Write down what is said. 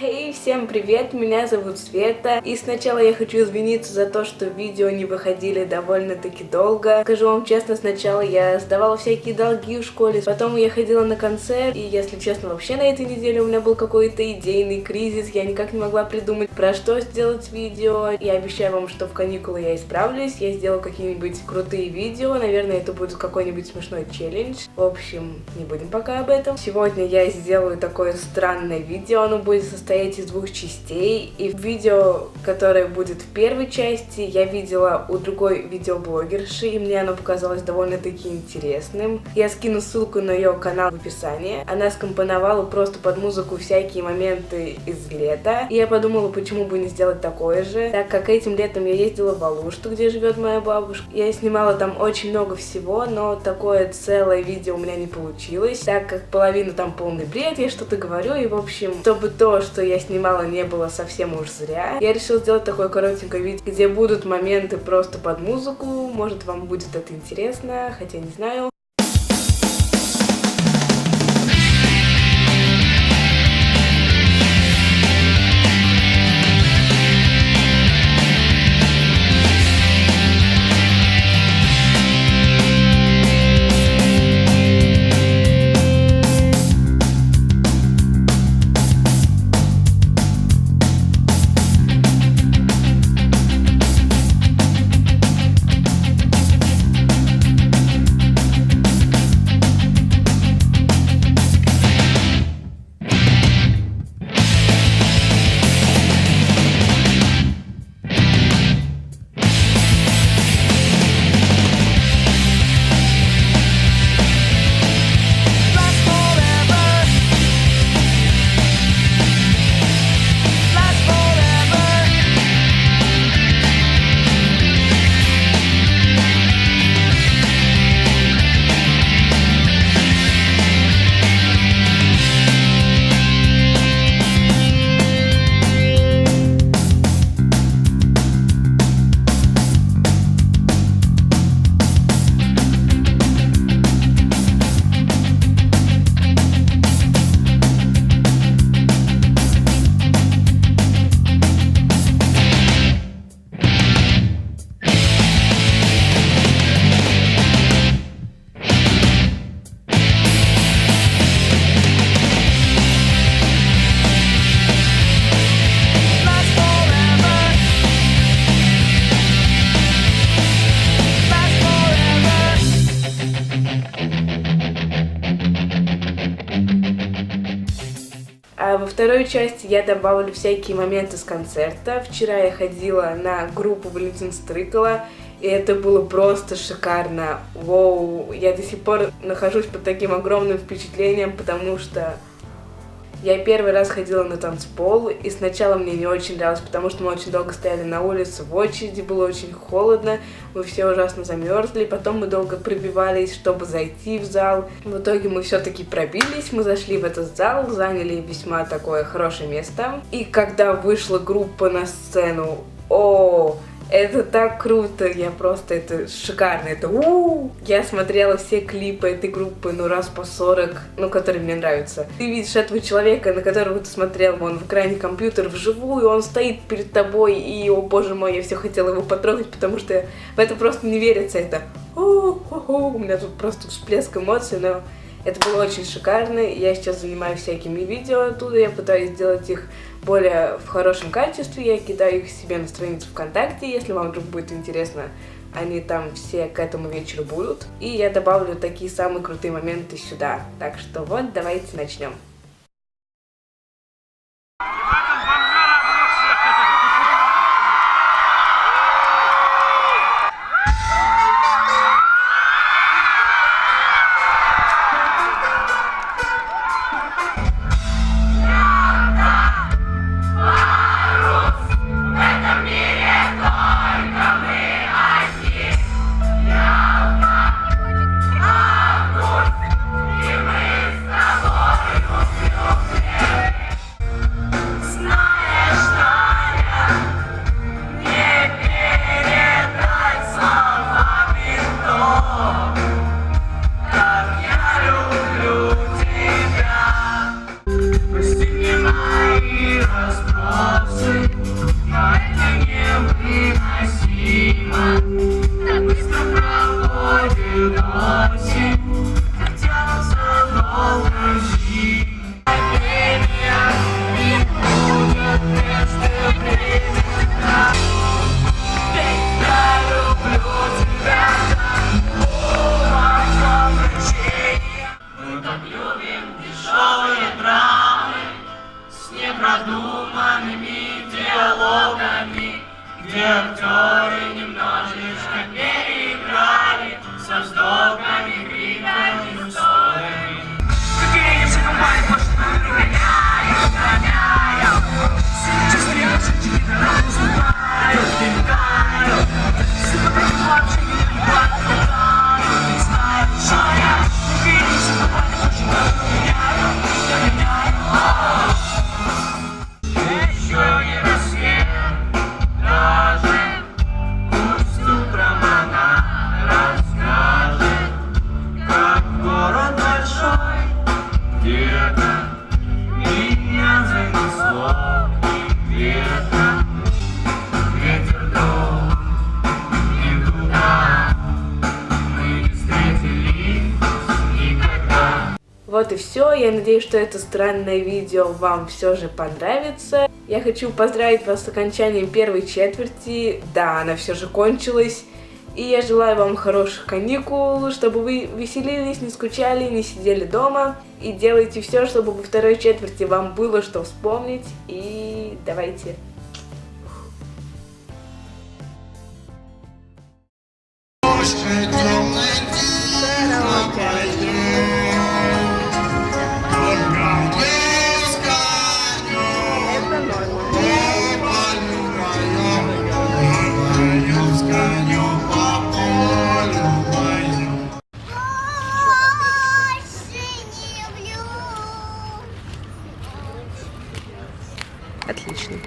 Хей, всем привет, меня зовут Света, и сначала я хочу извиниться за то, что видео не выходили довольно-таки долго. Скажу вам честно, сначала я сдавала всякие долги в школе, потом я ходила на концерт, и если честно, вообще на этой неделе у меня был какой-то идейный кризис, я никак не могла придумать, про что сделать видео. Я обещаю вам, что в каникулы я исправлюсь, я сделаю какие-нибудь крутые видео, наверное, это будет какой-нибудь смешной челлендж. В общем, не будем пока об этом. Сегодня я сделаю такое странное видео, оно будет состоять из двух частей, и видео, которое будет в первой части, я видела у другой видеоблогерши, и мне оно показалось довольно-таки интересным. Я скину ссылку на ее канал в описании. Она скомпоновала просто под музыку всякие моменты из лета, и я подумала, почему бы не сделать такое же, так как этим летом я ездила в Алушту, где живет моя бабушка. Я снимала там очень много всего, но такое целое видео у меня не получилось, так как половина там полный бред, я что-то говорю, и в общем, чтобы то, что я снимала, не было совсем уж зря, я решила сделать такое коротенькое видео, где будут моменты просто под музыку. Может, вам будет это интересно, хотя не знаю. А во второй части я добавлю всякие моменты с концерта. Вчера я ходила на группу Валентина Стрыкало, и это было просто шикарно. Воу, я до сих пор нахожусь под таким огромным впечатлением, потому что я первый раз ходила на танцпол, и сначала мне не очень нравилось, потому что мы очень долго стояли на улице в очереди, было очень холодно, мы все ужасно замерзли, потом мы долго пробивались, чтобы зайти в зал. В итоге мы все-таки пробились, мы зашли в этот зал, заняли весьма такое хорошее место. И когда вышла группа на сцену, это так круто, это шикарно, Я смотрела все клипы этой группы, раз по 40, которые мне нравятся. Ты видишь этого человека, на которого ты смотрел, он в экране компьютера вживую, он стоит перед тобой, и, о боже мой, я все хотела его потрогать, потому что в это просто не верится, у меня тут просто всплеск эмоций, но это было очень шикарно. Я сейчас занимаюсь всякими видео оттуда, я пытаюсь сделать их более в хорошем качестве, я кидаю их себе на страницу ВКонтакте, если вам вдруг будет интересно, они там все к этому вечеру будут. И я добавлю такие самые крутые моменты сюда. Так что вот, давайте начнем. продуманными диалогами, где актеры немножечко переиграли со вздохами, криками, стонами. Какие все компании пошли, гоняют, гоняют, чувствуют, что не знают, мелькают, сыпают вообще не хватает, не знают, что я. Какие все компании пошли, гоняют, гоняют. Еще не рассвет, даже пусть утром она расскажет, как город большой, где-то меня занесло ветром, ветер дул не туда, мы не встретились никогда. Вот и все. Я надеюсь, что это странное видео вам все же понравится. Я хочу поздравить вас с окончанием первой четверти. Да, она все же кончилась. И я желаю вам хороших каникул, чтобы вы веселились, не скучали, не сидели дома. И делайте все, чтобы во второй четверти вам было что вспомнить. И давайте. Отлично.